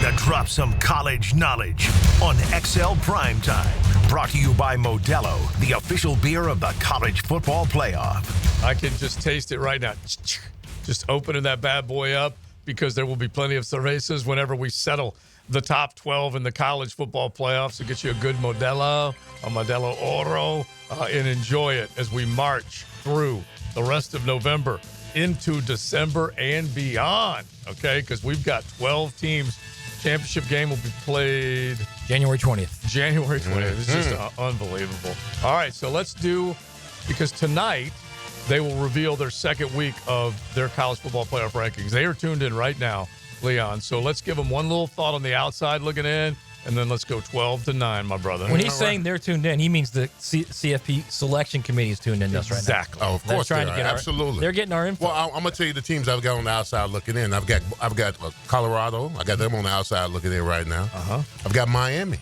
that drops some college knowledge on XL Primetime. Brought to you by Modelo, the official beer of the College Football Playoff. I can just taste it right now. Just opening that bad boy up because there will be plenty of cervezas whenever we settle the top 12 in the College Football Playoffs. So get you a good Modelo, a Modelo Oro, and enjoy it as we march through the rest of November into December and beyond, okay? Because we've got 12 teams. Championship game will be played January 20th. January 20th. It's just unbelievable. All right, so let's do, because tonight they will reveal their second week of their college football playoff rankings. They are tuned in right now, Leon. So let's give them one little thought on the outside looking in, and then let's go 12-9, my brother. When he's saying they're tuned in, he means the CFP selection committee is tuned in to us right now. Exactly. Oh, of course they are. Absolutely. They're getting our info. Well, I'm going to tell you the teams I've got on the outside looking in. I've got Colorado. I got them on the outside looking in right now. I've got Miami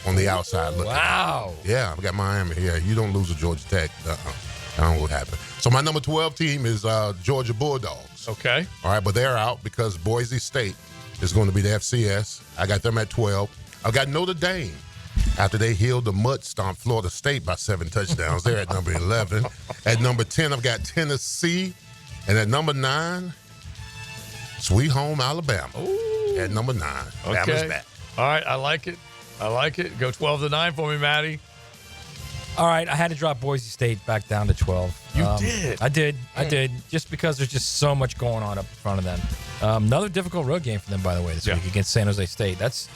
on the outside looking in. Wow. Yeah, I've got Miami. Yeah, you don't lose to Georgia Tech. I don't know what happened. So my number 12 team is Georgia Bulldogs. Okay. All right, but they're out because Boise State is going to be the FCS. I got them at 12. I've got Notre Dame after they healed the mud stomp Florida State by 7 touchdowns. They're at number 11. At number 10, I've got Tennessee. And at number 9, Sweet Home Alabama. Ooh. At number 9. Okay. Bama's back. All right, I like it. Go 12-9 for me, Maddie. All right, I had to drop Boise State back down to 12. You did? I did, just because there's just so much going on up in front of them. Another difficult road game for them, by the way, this week against San Jose State. That's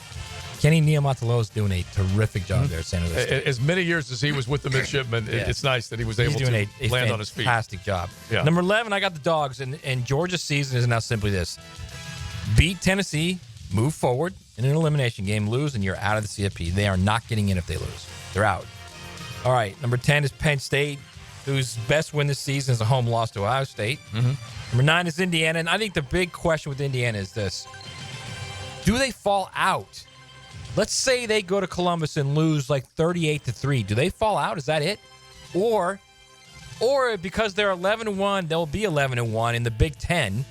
Kenny Niumatalolo is doing a terrific job there at San Jose State. As many years as he was with the midshipmen, it's nice that he was able to land on his feet. Fantastic job. Yeah. Number 11, I got the Dogs, and Georgia's season is now simply this. Beat Tennessee, move forward in an elimination game, lose, and you're out of the CFP. They are not getting in if they lose. They're out. All right, number 10 is Penn State, whose best win this season is a home loss to Ohio State. Number 9 is Indiana, and I think the big question with Indiana is this. Do they fall out? Let's say they go to Columbus and lose like 38-3. Do they fall out? Is that it? Or because they're 11-1, they'll be 11-1 in the Big Ten.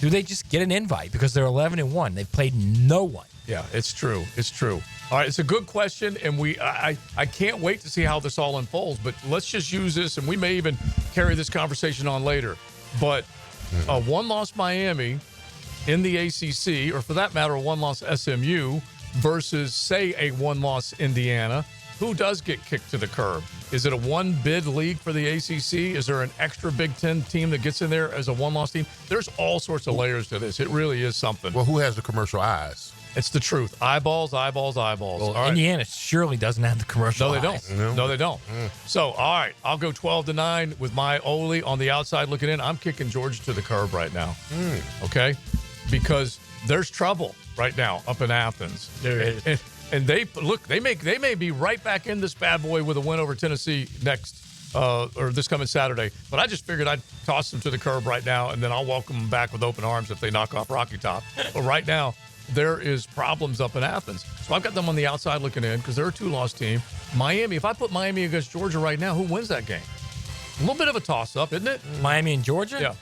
Do they just get an invite because they're 11-1? They've played no one. Yeah, it's true. All right, it's a good question, and I can't wait to see how this all unfolds. But let's just use this, and we may even carry this conversation on later. But a one-loss Miami in the ACC, or for that matter, a one-loss SMU versus, say, a one-loss Indiana, who does get kicked to the curb? Is it a one-bid league for the ACC? Is there an extra Big Ten team that gets in there as a one-loss team? There's all sorts of layers to this. It really is something. Well, who has the commercial eyes? It's the truth. Eyeballs. Well, All right. Indiana surely doesn't have the commercial No, they eyes. don't. No, they don't. So, all right, I'll go 12-9 with my Ole on the outside looking in. I'm kicking Georgia to the curb right now. Okay? Because there's trouble right now up in Athens. And they may be right back in this bad boy with a win over Tennessee next or this coming Saturday. But I just figured I'd toss them to the curb right now, and then I'll welcome them back with open arms if they knock off Rocky Top. But right now, there is problems up in Athens. So I've got them on the outside looking in because they're a two-loss team. Miami, if I put Miami against Georgia right now, who wins that game? A little bit of a toss-up, isn't it? Miami and Georgia? Yeah.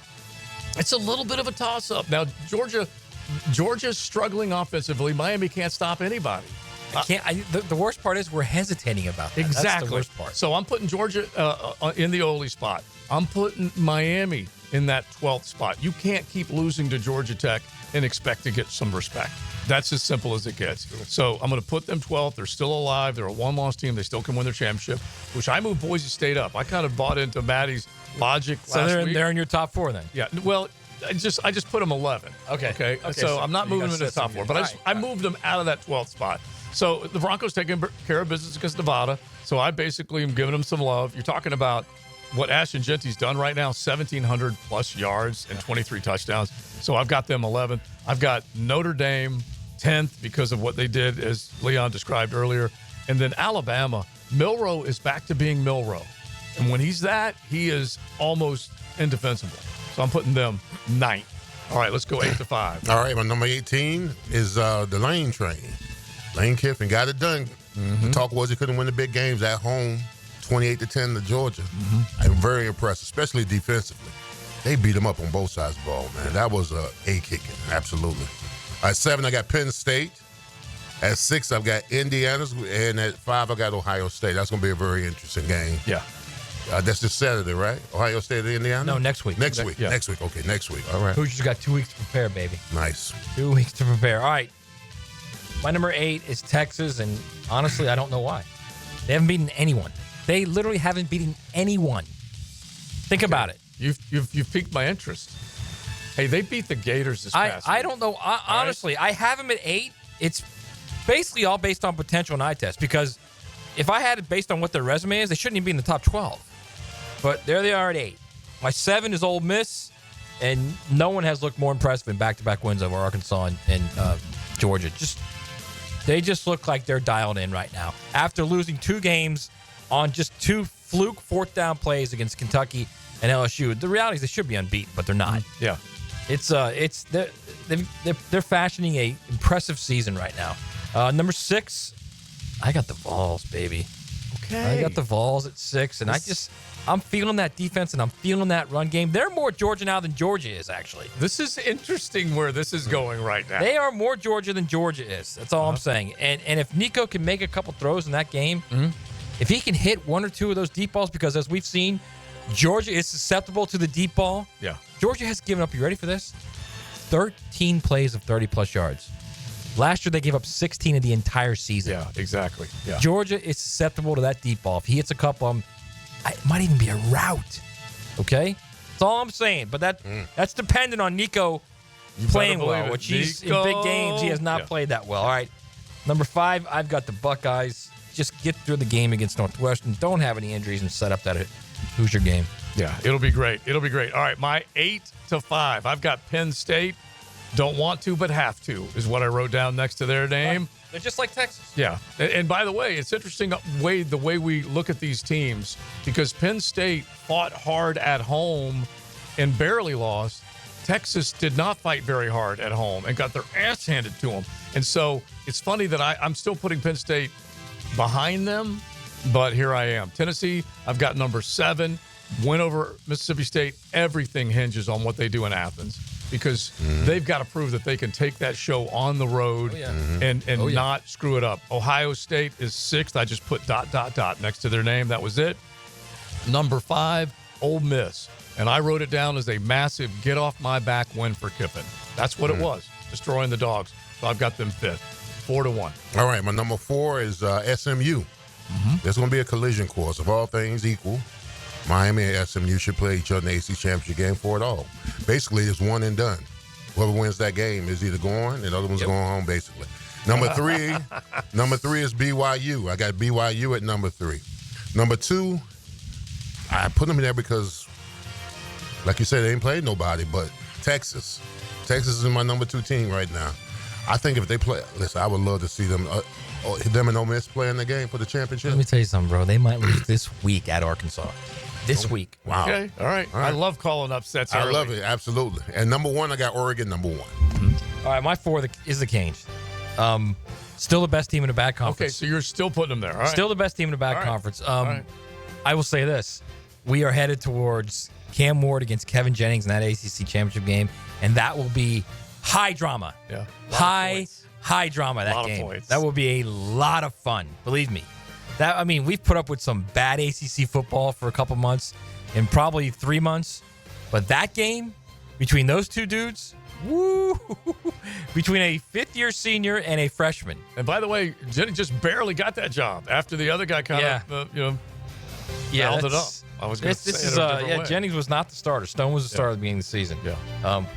It's a little bit of a toss-up. Now, Georgia's struggling offensively. Miami can't stop anybody. The worst part is we're hesitating about that. Exactly. That's the worst part. So I'm putting Georgia in the Ole spot. I'm putting Miami in that 12th spot. You can't keep losing to Georgia Tech and expect to get some respect. That's as simple as it gets. So I'm going to put them 12th. They're still alive. They're a one-loss team. They still can win their championship, which I moved Boise State up. I kind of bought into Maddie's logic last week. So they're in your top 4 then? Yeah. Well, I just put them 11. Okay. So I'm not moving them into the top 4, but I moved them out of that 12th spot. So the Broncos taking care of business against Nevada. So I basically am giving them some love. You're talking about what Ashton Genty's done right now, 1,700 plus yards and 23 touchdowns. So I've got them 11th. I've got Notre Dame 10th because of what they did, as Leon described earlier. And then Alabama, Milroe is back to being Milroe. And when he's that, he is almost indefensible. So I'm putting them 9th. All right, let's go 8-5. All right, my number 18 is the Lane train. Lane Kiffin got it done. The talk was he couldn't win the big games at home, 28-10 to Georgia. I'm very impressed, especially defensively. They beat him up on both sides of the ball, man. That was a kicking, absolutely. At 7, I got Penn State. At 6, I've got Indiana. And at 5, I got Ohio State. That's going to be a very interesting game. Yeah. That's this Saturday, right? Ohio State and Indiana? No, next week. Next week. Yeah. Next week. Okay, next week. All right. Hoosiers got 2 weeks to prepare, baby. Nice. 2 weeks to prepare. All right. My number 8 is Texas, and honestly, I don't know why. They haven't beaten anyone. They literally haven't beaten anyone. Think about it. You've piqued my interest. Hey, they beat the Gators this past I week. don't know. Honestly, I have them at 8. It's basically all based on potential and eye test, because if I had it based on what their resume is, they shouldn't even be in the top 12. But there they are at 8. My 7 is Ole Miss, and no one has looked more impressive in back-to-back wins over Arkansas and Georgia. They just look like they're dialed in right now. After losing 2 games on just 2 fluke fourth-down plays against Kentucky and LSU, the reality is they should be unbeaten, but they're not. Yeah. They're fashioning a impressive season right now. Number 6, I got the Vols, baby. Okay. I got the Vols at 6, and I'm feeling that defense and I'm feeling that run game. They're more Georgia now than Georgia is, actually. This is interesting where this is going right now. They are more Georgia than Georgia is. That's all I'm saying. And if Nico can make a couple throws in that game, if he can hit 1 or 2 of those deep balls, because as we've seen, Georgia is susceptible to the deep ball. Yeah. Georgia has given up, you ready for this? 13 plays of 30-plus yards. Last year, they gave up 16 of the entire season. Yeah, exactly. Yeah. Georgia is susceptible to that deep ball. If he hits a couple of them, it might even be a rout. Okay? That's all I'm saying. But that's dependent on Nico playing well, it. which he's in big games. He has not played that well. All right. Number 5, I've got the Buckeyes. Just get through the game against Northwestern. Don't have any injuries and set up that Hoosier game. Yeah, it'll be great. It'll be great. All right, my 8 to 5. I've got Penn State. Don't want to, but have to is what I wrote down next to their name. They're just like Texas. Yeah. And by the way, it's interesting the way we look at these teams, because Penn State fought hard at home and barely lost. Texas did not fight very hard at home and got their ass handed to them. And so it's funny that I'm still putting Penn State behind them, but here I am. Tennessee, I've got number 7. Win over Mississippi State. Everything hinges on what they do in Athens, because they've got to prove that they can take that show on the road and not screw it up. Ohio State is 6th. I just put ... next to their name. That was it. Number 5, Ole Miss. And I wrote it down as a massive get-off-my-back win for Kiffin. That's what it was, destroying the Dogs. So I've got them 5th, 4-1. All right, my number 4 is SMU. There's going to be a collision course. Of all things equal, Miami and SMU should play each other in the AC Championship game for it all. Basically, it's one and done. Whoever wins that game is either going, and the other one's going home, basically. Number 3 is BYU. I got BYU at number 3. Number 2, I put them in there because, like you said, they ain't played nobody, but Texas. Texas is my number 2 team right now. I think if they play, listen, I would love to see them and Ole Miss play in the game for the championship. Let me tell you something, bro. They might lose this week at Arkansas. This week. Wow. Okay, all right. I love calling upsets early. I love it, absolutely. And number 1, I got Oregon, number 1. All right, my 4 is the Canes. Still the best team in the back conference. Okay, so you're still putting them there. All right. Still the best team in the back All right. conference. All right. I will say this. We are headed towards Cam Ward against Kevin Jennings in that ACC championship game, and that will be high drama. Yeah. High drama, that Lot of game. points. That will be a lot of fun. Believe me. We've put up with some bad ACC football for a couple months, in probably 3 months. But that game, between those two dudes, woo, between a 5th-year senior and a freshman. And by the way, Jenny just barely got that job after the other guy kind of, fouled it up. I was going to say it a different way. Jennings was not the starter. Stone was the starter at the beginning of the season. Yeah.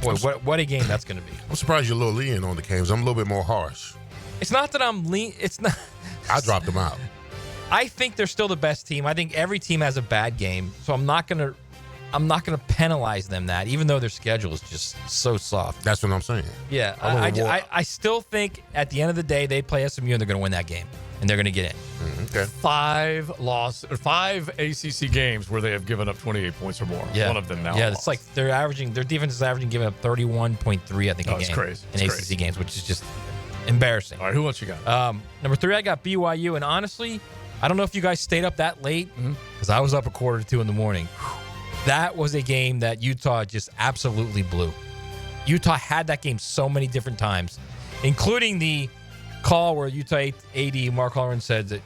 Boy, what a game that's going to be. I'm surprised you're a little lenient on the games. I'm a little bit more harsh. It's not that I'm lean. It's not. I dropped them out. I think they're still the best team. I think every team has a bad game, so I'm not gonna penalize them that, even though their schedule is just so soft. That's what I'm saying. Yeah, I still think at the end of the day they play SMU and they're gonna win that game and they're gonna get in. Okay. 5 ACC games where they have given up 28 points or more. Yeah. One of them now. Yeah, lost. it's like their defense is averaging giving up 31.3, I think, a it's game crazy. in It's ACC crazy. games, which is just embarrassing. All right, who else you got? Number 3, I got BYU, and honestly, I don't know if you guys stayed up that late because I was up a 1:45 in the morning. That was a game that Utah just absolutely blew. Utah had that game so many different times, including the call where Utah AD Mark Holmgren said that,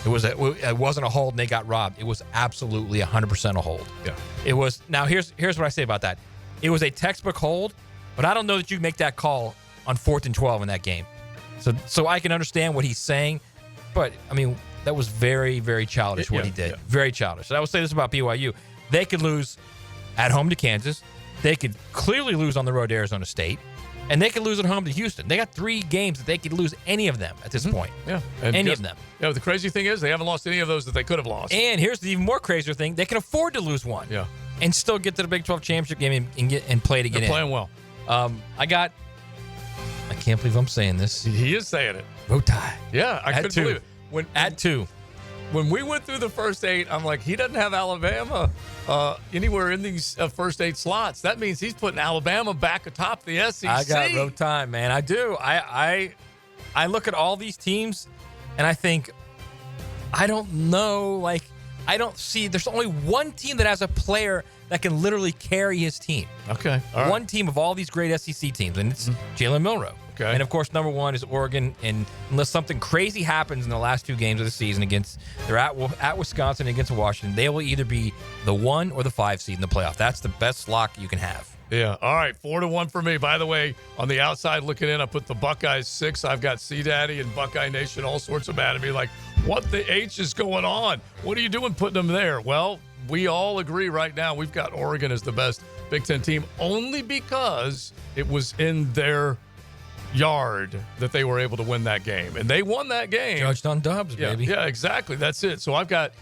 it wasn't a hold and they got robbed. It was absolutely 100% a hold. Yeah. It was. Now, here's what I say about that. It was a textbook hold, but I don't know that you make that call on 4th and 12 in that game. So I can understand what he's saying, but, I mean, that was very, very childish what he did. Yeah. Very childish. And I would say this about BYU. They could lose at home to Kansas. They could clearly lose on the road to Arizona State. And they could lose at home to Houston. They got 3 games that they could lose any of them at this point. Yeah. Any of them. Yeah, the crazy thing is they haven't lost any of those that they could have lost. And here's the even more crazier thing. They can afford to lose one. Yeah. And still get to the Big 12 championship game and play to get in. They're playing well. I can't believe I'm saying this. He is saying it. Road tie. Yeah, I couldn't believe it. At 2. When we went through the first 8, I'm like, he doesn't have Alabama anywhere in these first 8 slots. That means he's putting Alabama back atop the SEC. I got road time, man. I do. I look at all these teams, and I think, I don't know. Like, I don't see. There's only one team that has a player that can literally carry his team. Okay. All right. One team of all these great SEC teams, and it's Jalen Milroe. Okay. And, of course, number 1 is Oregon. And unless something crazy happens in the last 2 games of the season they're at Wisconsin against Washington, they will either be the 1 or the 5 seed in the playoff. That's the best lock you can have. Yeah. All right. 4-1 for me. By the way, on the outside looking in, I put the Buckeyes 6. I've got C-Daddy and Buckeye Nation all sorts of mad at me. Like, what the H is going on? What are you doing putting them there? Well, we all agree right now we've got Oregon as the best Big Ten team only because it was in their yard that they were able to win that game, and they won that game. Judged on dubs, baby. Yeah, exactly. That's it. So I've got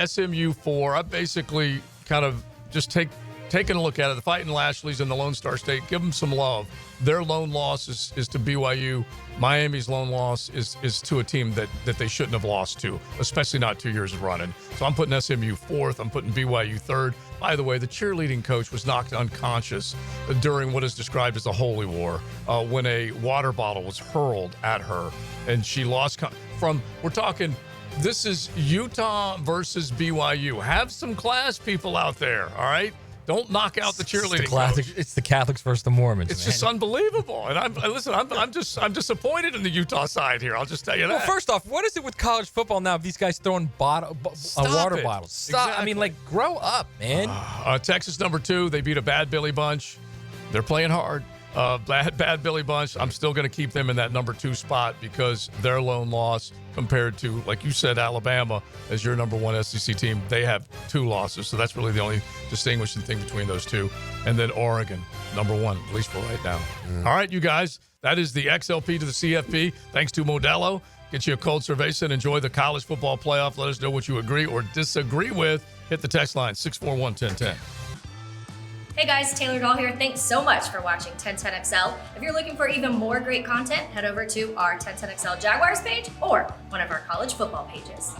SMU 4. I've basically kind of just taking a look at it. The Fighting Lashley's in the Lone Star State. Give them some love. Their lone loss is to BYU. Miami's lone loss is to a team that they shouldn't have lost to, especially not 2 years of running. So I'm putting SMU 4th. I'm putting BYU 3rd. By the way, the cheerleading coach was knocked unconscious during what is described as a holy war when a water bottle was hurled at her, and she lost we're talking, this is Utah versus BYU. Have some class, people out there, all right? Don't knock out the cheerleading coach. It's the Catholics versus the Mormons. It's just unbelievable. And I'm disappointed in the Utah side here. I'll just tell you that. Well, first off, what is it with college football now? These guys throwing water bottles. Stop. Exactly. I mean, grow up, man. Texas number 2. They beat a bad Billy Bunch. They're playing hard. Bad Billy Bunch. I'm still going to keep them in that number 2 spot because their lone loss compared to, like you said, Alabama as your number 1 SEC team, they have 2 losses. So that's really the only distinguishing thing between those two. And then Oregon, number 1, at least for right now. All right, you guys, that is the XLP to the CFP. Thanks to Modelo. Get you a cold cerveza and enjoy the college football playoff. Let us know what you agree or disagree with. Hit the text line, 641-1010. Hey guys, Taylor Doll here. Thanks so much for watching 1010XL. If you're looking for even more great content, head over to our 1010XL Jaguars page or one of our college football pages.